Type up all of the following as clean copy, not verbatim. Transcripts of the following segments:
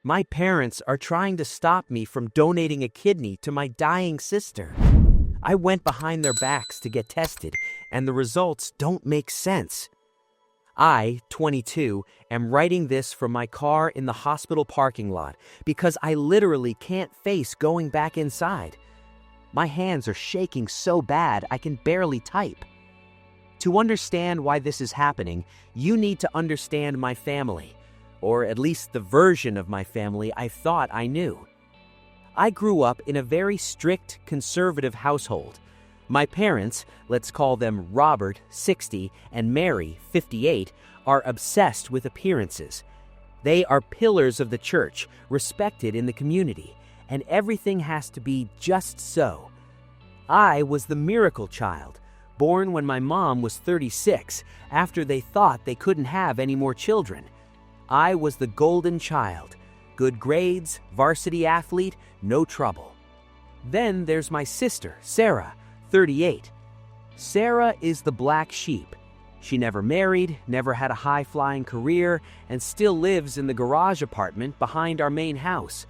My parents are trying to stop me from donating a kidney to my dying sister. I went behind their backs to get tested, and the results don't make sense. I, 22, am writing this from my car in the hospital parking lot because I literally can't face going back inside. My hands are shaking so bad I can barely type. To understand why this is happening, you need to understand my family, or at least the version of my family I thought I knew. I grew up in a very strict, conservative household. My parents, let's call them Robert, 60, and Mary, 58, are obsessed with appearances. They are pillars of the church, respected in the community, and everything has to be just so. I was the miracle child, born when my mom was 36, after they thought they couldn't have any more children. I was the golden child. Good grades, varsity athlete, no trouble. Then there's my sister, Sarah, 38. Sarah is the black sheep. She never married, never had a high-flying career, and still lives in the garage apartment behind our main house.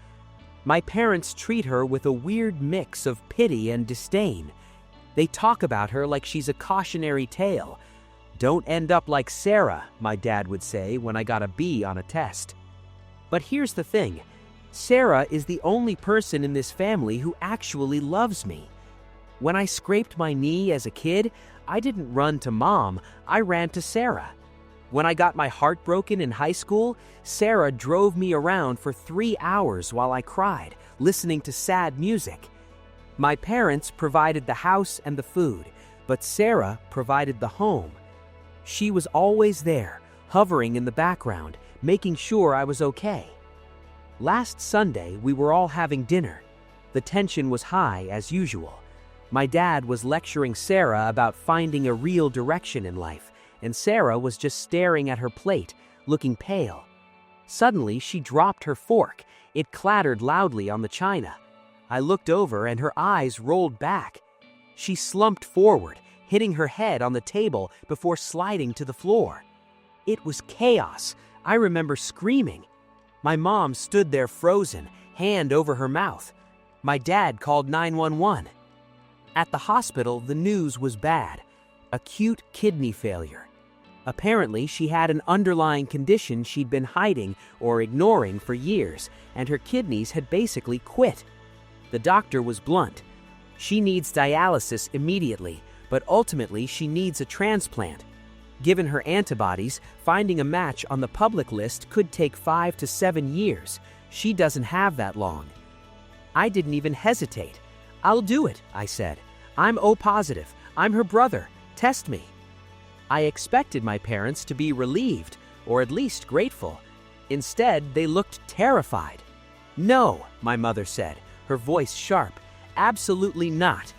My parents treat her with a weird mix of pity and disdain. They talk about her like she's a cautionary tale. "Don't end up like Sarah," my dad would say when I got a B on a test. But here's the thing. Sarah is the only person in this family who actually loves me. When I scraped my knee as a kid, I didn't run to Mom, I ran to Sarah. When I got my heart broken in high school, Sarah drove me around for 3 hours while I cried, listening to sad music. My parents provided the house and the food, but Sarah provided the home. She was always there, hovering in the background, making sure I was okay. Last Sunday, we were all having dinner. The tension was high, as usual. My dad was lecturing Sarah about finding a real direction in life, and Sarah was just staring at her plate, looking pale. Suddenly, she dropped her fork. It clattered loudly on the china. I looked over and her eyes rolled back. She slumped forward, hitting her head on the table before sliding to the floor. It was chaos. I remember screaming. My mom stood there frozen, hand over her mouth. My dad called 911. At the hospital, the news was bad. Acute kidney failure. Apparently, she had an underlying condition she'd been hiding or ignoring for years, and her kidneys had basically quit. The doctor was blunt. She needs dialysis immediately, but ultimately she needs a transplant. Given her antibodies, finding a match on the public list could take 5 to 7 years. She doesn't have that long. I didn't even hesitate. "I'll do it," I said. "I'm O positive. I'm her brother. Test me." I expected my parents to be relieved, or at least grateful. Instead, they looked terrified. "No," my mother said, her voice sharp. "Absolutely not."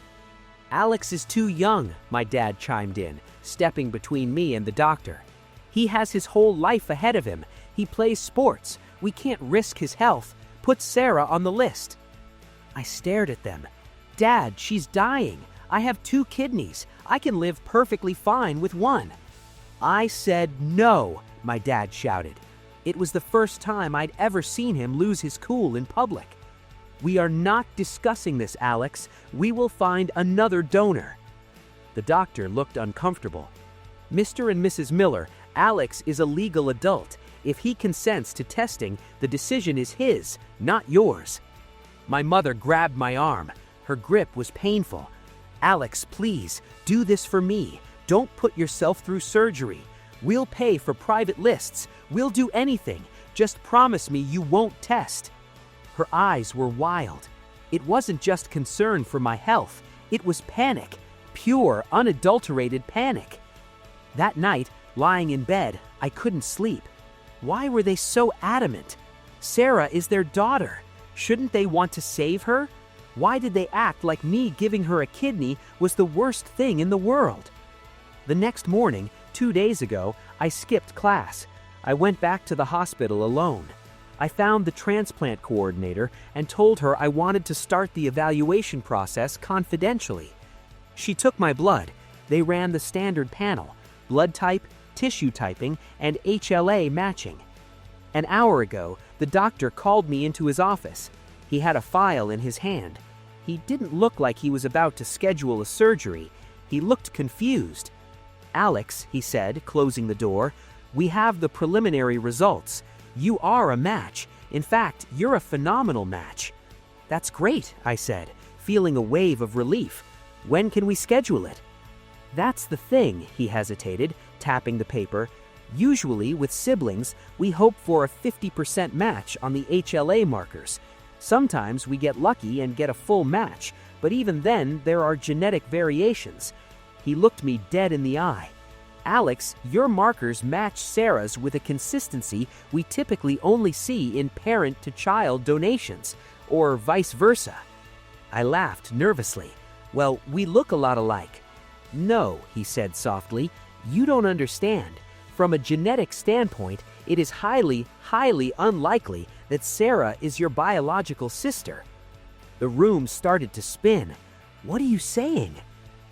"Alex is too young," my dad chimed in, stepping between me and the doctor. "He has his whole life ahead of him. He plays sports. We can't risk his health. Put Sarah on the list." I stared at them. "Dad, she's dying. I have 2 kidneys. I can live perfectly fine with 1. I said no, my dad shouted. It was the first time I'd ever seen him lose his cool in public. "We are not discussing this, Alex. We will find another donor." The doctor looked uncomfortable. "Mr. and Mrs. Miller, Alex is a legal adult. If he consents to testing, the decision is his, not yours." My mother grabbed my arm. Her grip was painful. "Alex, please, do this for me. Don't put yourself through surgery. We'll pay for private lists. We'll do anything. Just promise me you won't test." Her eyes were wild. It wasn't just concern for my health. It was panic. Pure, unadulterated panic. That night, lying in bed, I couldn't sleep. Why were they so adamant? Sarah is their daughter. Shouldn't they want to save her? Why did they act like me giving her a kidney was the worst thing in the world? The next morning, 2 days ago, I skipped class. I went back to the hospital alone. I found the transplant coordinator and told her I wanted to start the evaluation process confidentially. She took my blood. They ran the standard panel: blood type, tissue typing, and HLA matching. An hour ago, the doctor called me into his office. He had a file in his hand. He didn't look like he was about to schedule a surgery. He looked confused. "Alex," he said, closing the door, "we have the preliminary results. You are a match. In fact, you're a phenomenal match." "That's great," I said, feeling a wave of relief. "When can we schedule it?" "That's the thing," he hesitated, tapping the paper. "Usually, with siblings, we hope for a 50% match on the HLA markers. Sometimes we get lucky and get a full match, but even then, there are genetic variations." He looked me dead in the eye. "Alex, your markers match Sarah's with a consistency we typically only see in parent-to-child donations, or vice versa." I laughed nervously. "Well, we look a lot alike." "No," he said softly, "you don't understand. From a genetic standpoint, it is highly, highly unlikely that Sarah is your biological sister." The room started to spin. "What are you saying?"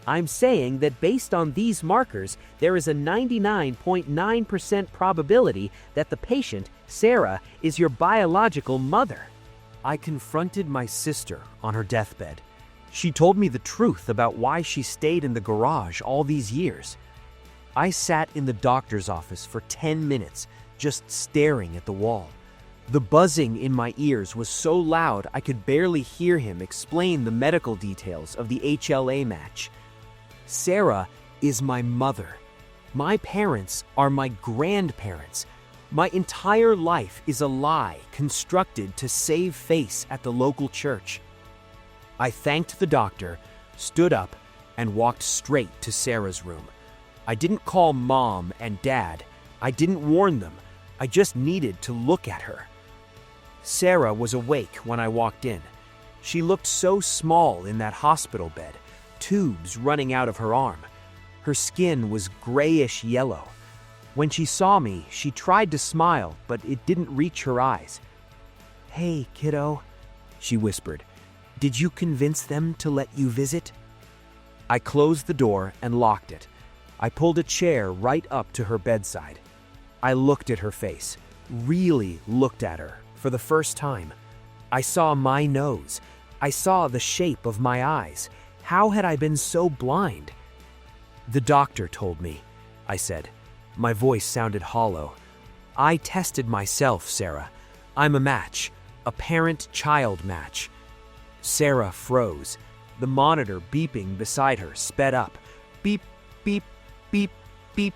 "I'm saying that based on these markers, there is a 99.9% probability that the patient, Sarah, is your biological mother." I confronted my sister on her deathbed. She told me the truth about why she stayed in the garage all these years. I sat in the doctor's office for 10 minutes, just staring at the wall. The buzzing in my ears was so loud I could barely hear him explain the medical details of the HLA match. "Sarah is my mother. My parents are my grandparents. My entire life is a lie constructed to save face at the local church." I thanked the doctor, stood up, and walked straight to Sarah's room. I didn't call Mom and Dad. I didn't warn them. I just needed to look at her. Sarah was awake when I walked in. She looked so small in that hospital bed, tubes running out of her arm. Her skin was grayish yellow. When she saw me, she tried to smile, but it didn't reach her eyes. "Hey, kiddo," she whispered. "Did you convince them to let you visit?" I closed the door and locked it. I pulled a chair right up to her bedside. I looked at her face, really looked at her for the first time. I saw my nose. I saw the shape of my eyes. How had I been so blind? "The doctor told me," I said. My voice sounded hollow. "I tested myself, Sarah. I'm a match, a parent-child match." Sarah froze. The monitor beeping beside her sped up. Beep, beep, beep, beep.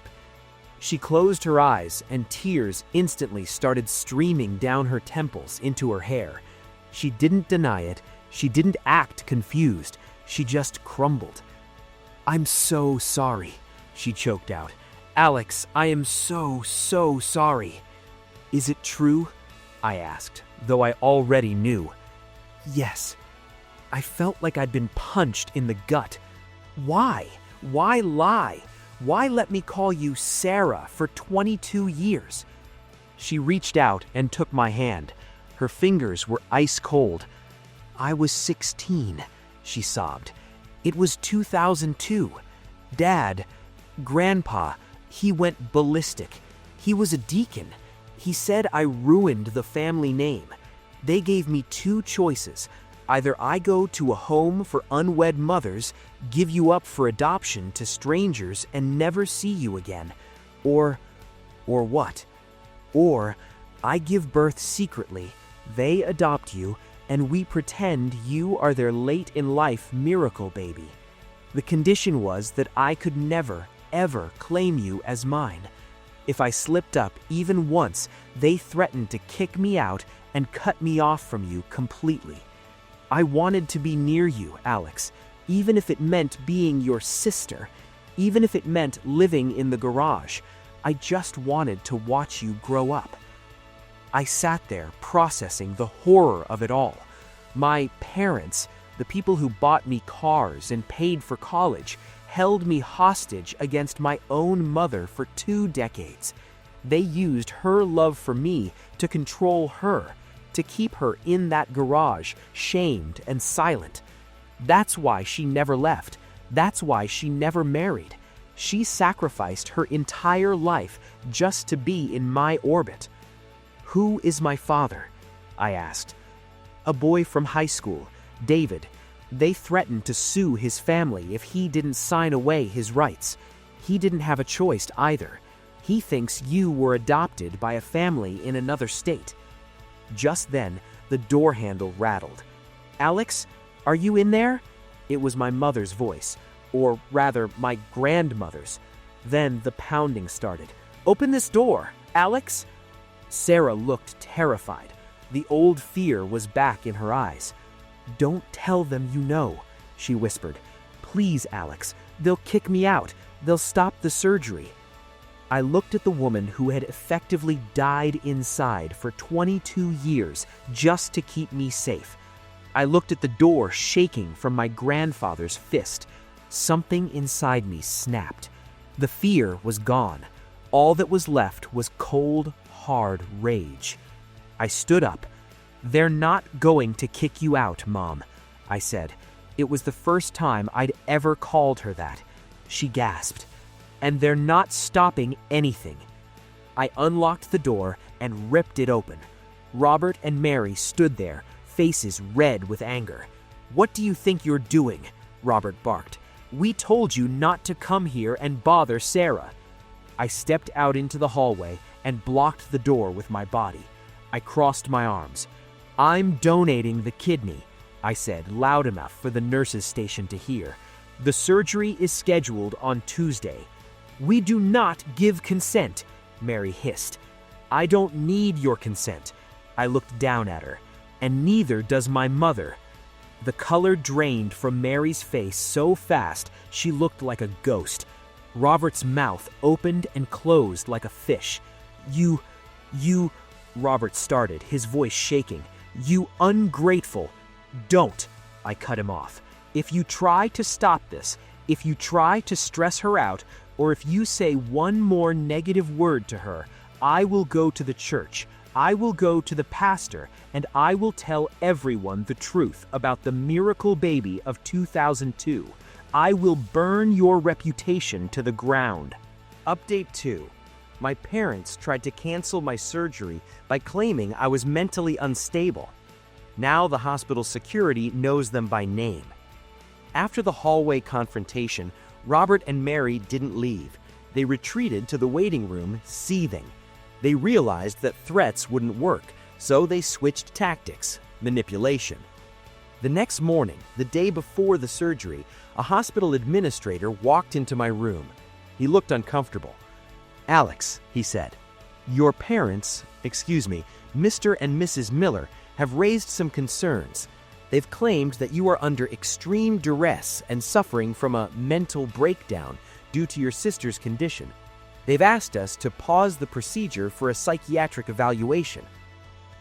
She closed her eyes, and tears instantly started streaming down her temples into her hair. She didn't deny it. She didn't act confused. She just crumbled. "I'm so sorry," she choked out. "Alex, I am so sorry." "Is it true?" I asked, though I already knew. "Yes." I felt like I'd been punched in the gut. Why? Why lie? Why let me call you Sarah for 22 years? She reached out and took my hand. Her fingers were ice cold. "I was 16, she sobbed. "It was 2002. Dad, Grandpa, he went ballistic. He was a deacon. He said I ruined the family name. They gave me two choices. Either I go to a home for unwed mothers, give you up for adoption to strangers, and never see you again. Or what? Or I give birth secretly, they adopt you, and we pretend you are their late-in-life miracle baby. The condition was that I could never, ever claim you as mine. If I slipped up even once, they threatened to kick me out and cut me off from you completely. I wanted to be near you, Alex, even if it meant being your sister, even if it meant living in the garage. I just wanted to watch you grow up." I sat there processing the horror of it all. My parents, the people who bought me cars and paid for college, held me hostage against my own mother for 2 decades. They used her love for me to control her, to keep her in that garage, shamed and silent. That's why she never left. That's why she never married. She sacrificed her entire life just to be in my orbit. "Who is my father?" I asked. "A boy from high school, David. They threatened to sue his family if he didn't sign away his rights. He didn't have a choice either. He thinks you were adopted by a family in another state." Just then, the door handle rattled. "Alex, are you in there?" It was my mother's voice, or rather, my grandmother's. Then the pounding started. "Open this door, Alex!" Sarah looked terrified. The old fear was back in her eyes. "Don't tell them you know," she whispered. "Please, Alex, they'll kick me out. They'll stop the surgery." I looked at the woman who had effectively died inside for 22 years just to keep me safe. I looked at the door shaking from my grandfather's fist. Something inside me snapped. The fear was gone. All that was left was cold, hard rage. I stood up. "They're not going to kick you out, Mom," I said. It was the first time I'd ever called her that. She gasped. "And they're not stopping anything." I unlocked the door and ripped it open. Robert and Mary stood there, faces red with anger. "What do you think you're doing?" Robert barked. "We told you not to come here and bother Sarah." I stepped out into the hallway and blocked the door with my body. I crossed my arms. "I'm donating the kidney," I said, loud enough for the nurse's station to hear. "The surgery is scheduled on Tuesday." "We do not give consent," Mary hissed. "I don't need your consent." I looked down at her. "And neither does my mother." The color drained from Mary's face so fast she looked like a ghost. Robert's mouth opened and closed like a fish. You, Robert started, his voice shaking. "You ungrateful." "Don't," I cut him off. "If you try to stop this, if you try to stress her out, or if you say one more negative word to her, I will go to the church, I will go to the pastor, and I will tell everyone the truth about the miracle baby of 2002. I will burn your reputation to the ground." Update 2. My parents tried to cancel my surgery by claiming I was mentally unstable. Now the hospital security knows them by name. After the hallway confrontation, Robert and Mary didn't leave. They retreated to the waiting room, seething. They realized that threats wouldn't work, so they switched tactics: manipulation. The next morning, the day before the surgery, a hospital administrator walked into my room. He looked uncomfortable. "Alex," he said, "your parents, Mr. and Mrs. Miller, have raised some concerns. They've claimed that you are under extreme duress and suffering from a mental breakdown due to your sister's condition. They've asked us to pause the procedure for a psychiatric evaluation."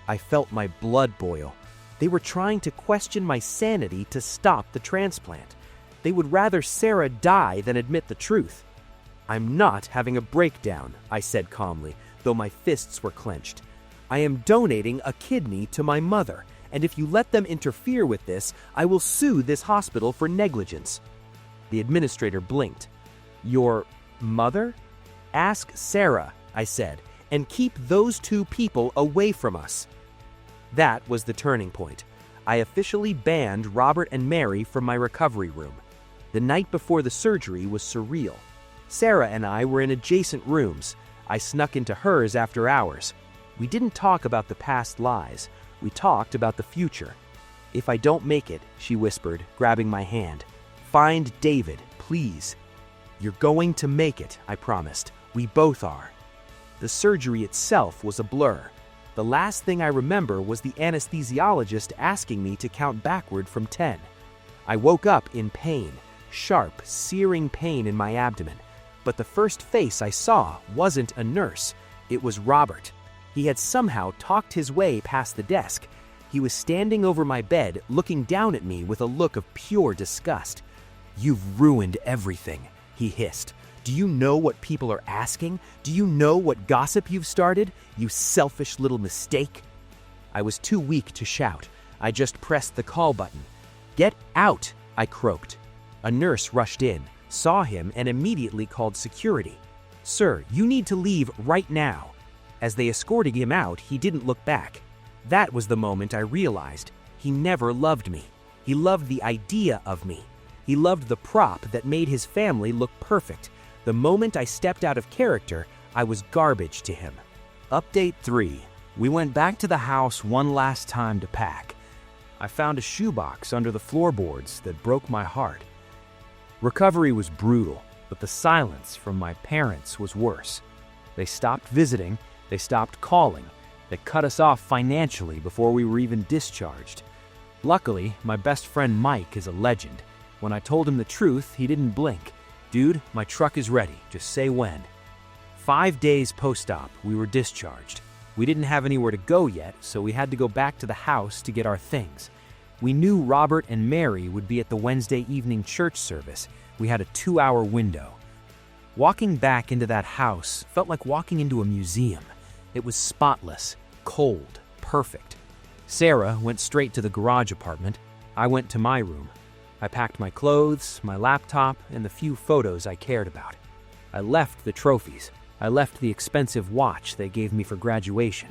I felt my blood boil. They were trying to question my sanity to stop the transplant. They would rather Sarah die than admit the truth. "I'm not having a breakdown," I said calmly, though my fists were clenched. "I am donating a kidney to my mother, and if you let them interfere with this, I will sue this hospital for negligence." The administrator blinked. "Your mother?" "Ask Sarah," I said, "and keep those two people away from us." That was the turning point. I officially banned Robert and Mary from my recovery room. The night before the surgery was surreal. Sarah and I were in adjacent rooms. I snuck into hers after hours. We didn't talk about the past lies. We talked about the future. "If I don't make it," she whispered, grabbing my hand, "find David, please." "You're going to make it," I promised. "We both are." The surgery itself was a blur. The last thing I remember was the anesthesiologist asking me to count backward from 10. I woke up in pain, sharp, searing pain in my abdomen. But the first face I saw wasn't a nurse. It was Robert. He had somehow talked his way past the desk. He was standing over my bed, looking down at me with a look of pure disgust. "You've ruined everything," he hissed. "Do you know what people are asking? Do you know what gossip you've started? You selfish little mistake." I was too weak to shout. I just pressed the call button. "Get out," I croaked. A nurse rushed in, saw him, and immediately called security. "Sir, you need to leave right now." As they escorted him out, he didn't look back. That was the moment I realized he never loved me. He loved the idea of me. He loved the prop that made his family look perfect. The moment I stepped out of character, I was garbage to him. Update 3. We went back to the house one last time to pack. I found a shoebox under the floorboards that broke my heart. Recovery was brutal, but the silence from my parents was worse. They stopped visiting, they stopped calling, they cut us off financially before we were even discharged. Luckily, my best friend Mike is a legend. When I told him the truth, he didn't blink. Dude, my truck is ready, just say when. 5 days post-op, we were discharged. We didn't have anywhere to go yet, so we had to go back to the house to get our things. We knew Robert and Mary would be at the Wednesday evening church service. We had a 2-hour window. Walking back into that house felt like walking into a museum. It was spotless, cold, perfect. Sarah went straight to the garage apartment. I went to my room. I packed my clothes, my laptop, and the few photos I cared about. I left the trophies. I left the expensive watch they gave me for graduation.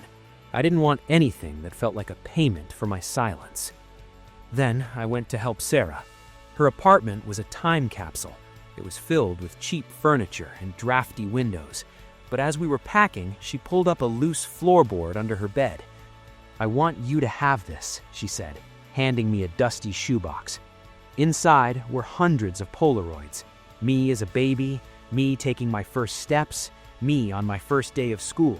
I didn't want anything that felt like a payment for my silence. Then I went to help Sarah. Her apartment was a time capsule. It was filled with cheap furniture and drafty windows. But as we were packing, she pulled up a loose floorboard under her bed. "I want you to have this," she said, handing me a dusty shoebox. Inside were hundreds of Polaroids. Me as a baby, me taking my first steps, me on my first day of school.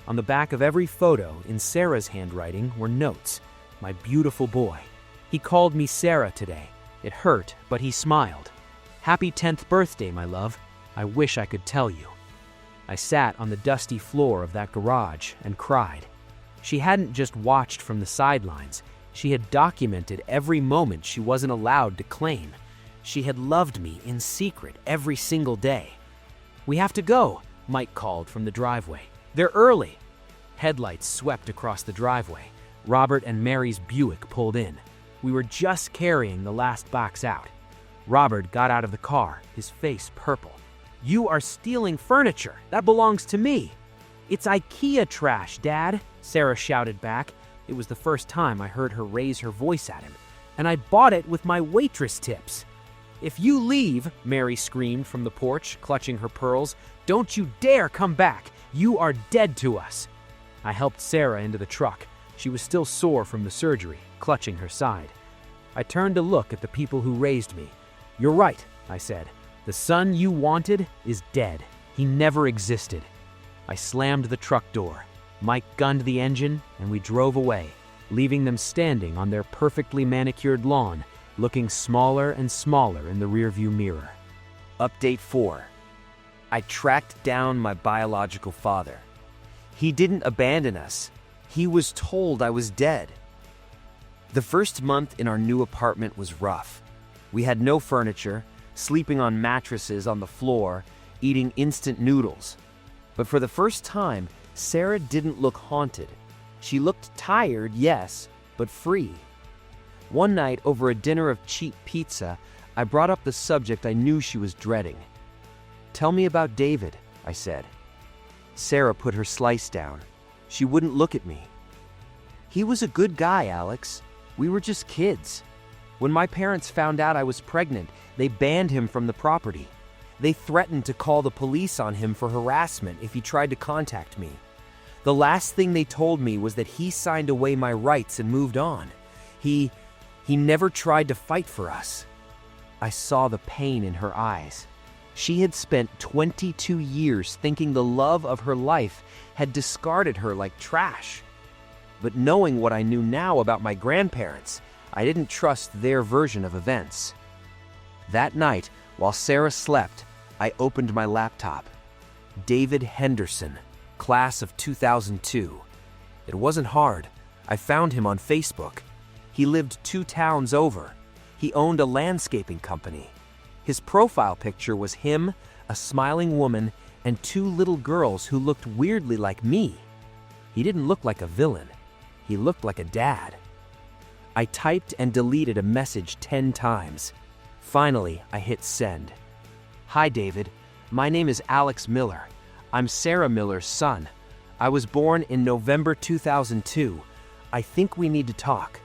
On the back of every photo, in Sarah's handwriting, were notes. "My beautiful boy. He called me Sarah today. It hurt, but he smiled. Happy 10th birthday, my love. I wish I could tell you." I sat on the dusty floor of that garage and cried. She hadn't just watched from the sidelines. She had documented every moment she wasn't allowed to claim. She had loved me in secret every single day. "We have to go," Mike called from the driveway. "They're early." Headlights swept across the driveway. Robert and Mary's Buick pulled in. We were just carrying the last box out. Robert got out of the car, his face purple. "You are stealing furniture. That belongs to me." "It's IKEA trash, Dad," Sarah shouted back. It was the first time I heard her raise her voice at him. "And I bought it with my waitress tips." "If you leave," Mary screamed from the porch, clutching her pearls, "don't you dare come back. You are dead to us." I helped Sarah into the truck. She was still sore from the surgery, clutching her side. I turned to look at the people who raised me. "You're right," I said. "The son you wanted is dead. He never existed." I slammed the truck door. Mike gunned the engine, and we drove away, leaving them standing on their perfectly manicured lawn, looking smaller and smaller in the rearview mirror. Update 4. I tracked down my biological father. He didn't abandon us. He was told I was dead. The first month in our new apartment was rough. We had no furniture, sleeping on mattresses on the floor, eating instant noodles. But for the first time, Sarah didn't look haunted. She looked tired, yes, but free. One night, over a dinner of cheap pizza, I brought up the subject I knew she was dreading. "Tell me about David," I said. Sarah put her slice down. She wouldn't look at me. "He was a good guy, Alex. We were just kids. When my parents found out I was pregnant, they banned him from the property. They threatened to call the police on him for harassment if he tried to contact me. The last thing they told me was that he signed away my rights and moved on. He never tried to fight for us." I saw the pain in her eyes. She had spent 22 years thinking the love of her life had discarded her like trash. But knowing what I knew now about my grandparents, I didn't trust their version of events. That night, while Sarah slept, I opened my laptop. David Henderson, class of 2002. It wasn't hard. I found him on Facebook. He lived 2 towns over. He owned a landscaping company. His profile picture was him, a smiling woman, and 2 little girls who looked weirdly like me. He didn't look like a villain. He looked like a dad. I typed and deleted a message 10 times. Finally, I hit send. "Hi, David. My name is Alex Miller. I'm Sarah Miller's son. I was born in November 2002. I think we need to talk.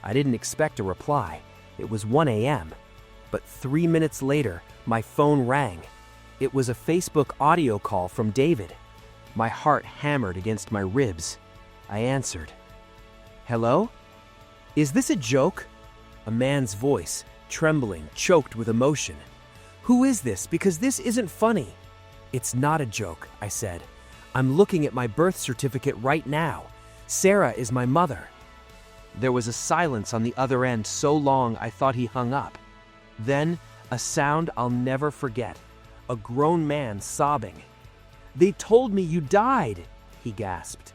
I didn't expect a reply. It was 1 a.m. But 3 minutes later, my phone rang. It was a Facebook audio call from David. My heart hammered against my ribs. I answered. Hello? Is this a joke? A man's voice, trembling, choked with emotion. Who is this? Because this isn't funny. It's not a joke, I said. I'm looking at my birth certificate right now. Sarah is my mother. There was a silence on the other end so long I thought he hung up. Then, a sound I'll never forget. A grown man sobbing. They told me you died, he gasped.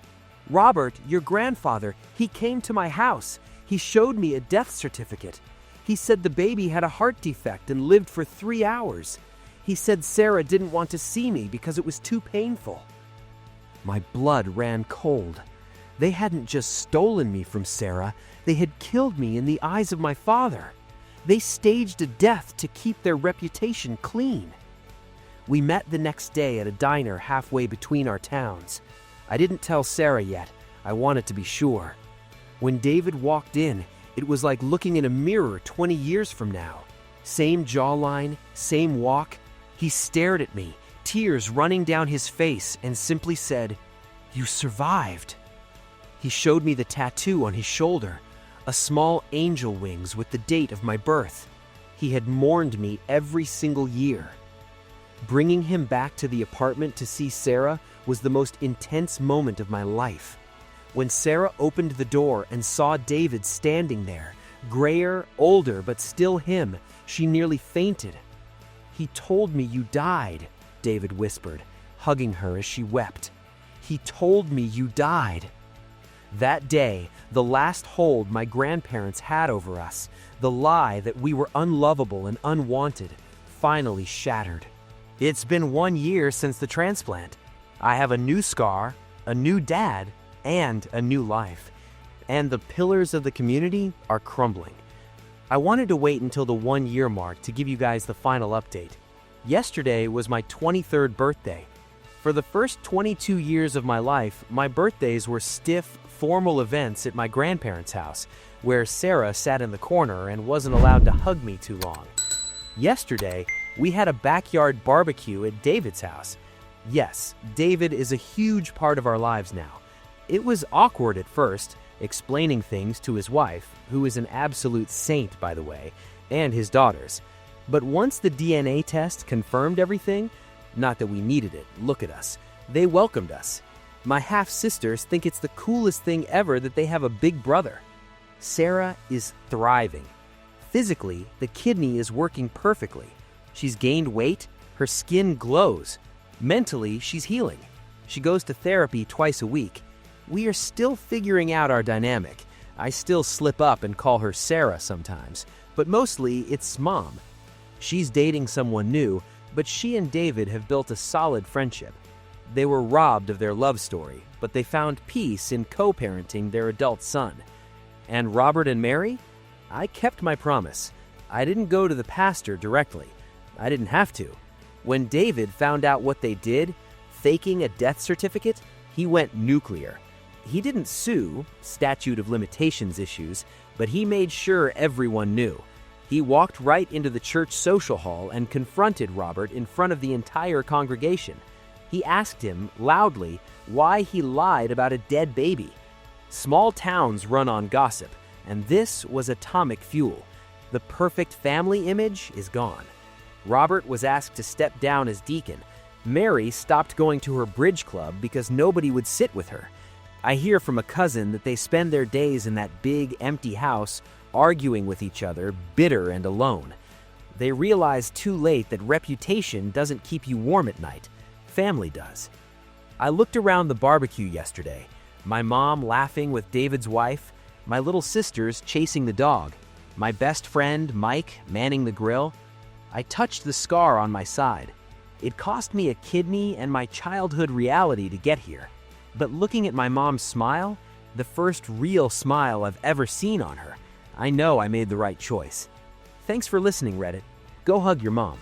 Robert, your grandfather, he came to my house. He showed me a death certificate. He said the baby had a heart defect and lived for 3 hours. He said Sarah didn't want to see me because it was too painful. My blood ran cold. They hadn't just stolen me from Sarah, they had killed me in the eyes of my father. They staged a death to keep their reputation clean. We met the next day at a diner halfway between our towns. I didn't tell Sarah yet. I wanted to be sure. When David walked in, it was like looking in a mirror 20 years from now. Same jawline, same walk. He stared at me, tears running down his face, and simply said, "You survived." He showed me the tattoo on his shoulder, a small angel wings with the date of my birth. He had mourned me every single year. Bringing him back to the apartment to see Sarah was the most intense moment of my life. When Sarah opened the door and saw David standing there, grayer, older, but still him, she nearly fainted. He told me you died, David whispered, hugging her as she wept. He told me you died. That day, the last hold my grandparents had over us, the lie that we were unlovable and unwanted, finally shattered. It's been 1 year since the transplant. I have a new scar, a new dad, and a new life. And the pillars of the community are crumbling. I wanted to wait until the 1 year mark to give you guys the final update. Yesterday was my 23rd birthday. For the first 22 years of my life, my birthdays were stiff, formal events at my grandparents' house, where Sarah sat in the corner and wasn't allowed to hug me too long. Yesterday, we had a backyard barbecue at David's house. Yes, David is a huge part of our lives now. It was awkward at first, explaining things to his wife, who is an absolute saint, by the way, and his daughters. But once the DNA test confirmed everything, not that we needed it, look at us, they welcomed us. My half-sisters think it's the coolest thing ever that they have a big brother. Sarah is thriving. Physically, the kidney is working perfectly. She's gained weight, her skin glows. Mentally, she's healing. She goes to therapy twice a week. We are still figuring out our dynamic. I still slip up and call her Sarah sometimes, but mostly it's Mom. She's dating someone new, but she and David have built a solid friendship. They were robbed of their love story, but they found peace in co-parenting their adult son. And Robert and Mary? I kept my promise. I didn't go to the pastor directly. I didn't have to. When David found out what they did, faking a death certificate, he went nuclear. He didn't sue, statute of limitations issues, but he made sure everyone knew. He walked right into the church social hall and confronted Robert in front of the entire congregation. He asked him, loudly, why he lied about a dead baby. Small towns run on gossip, and this was atomic fuel. The perfect family image is gone. Robert was asked to step down as deacon. Mary stopped going to her bridge club because nobody would sit with her. I hear from a cousin that they spend their days in that big, empty house, arguing with each other, bitter and alone. They realize too late that reputation doesn't keep you warm at night. Family does. I looked around the barbecue yesterday. My mom laughing with David's wife, my little sisters chasing the dog, my best friend, Mike, manning the grill. I touched the scar on my side. It cost me a kidney and my childhood reality to get here. But looking at my mom's smile, the first real smile I've ever seen on her, I know I made the right choice. Thanks for listening, Reddit. Go hug your mom.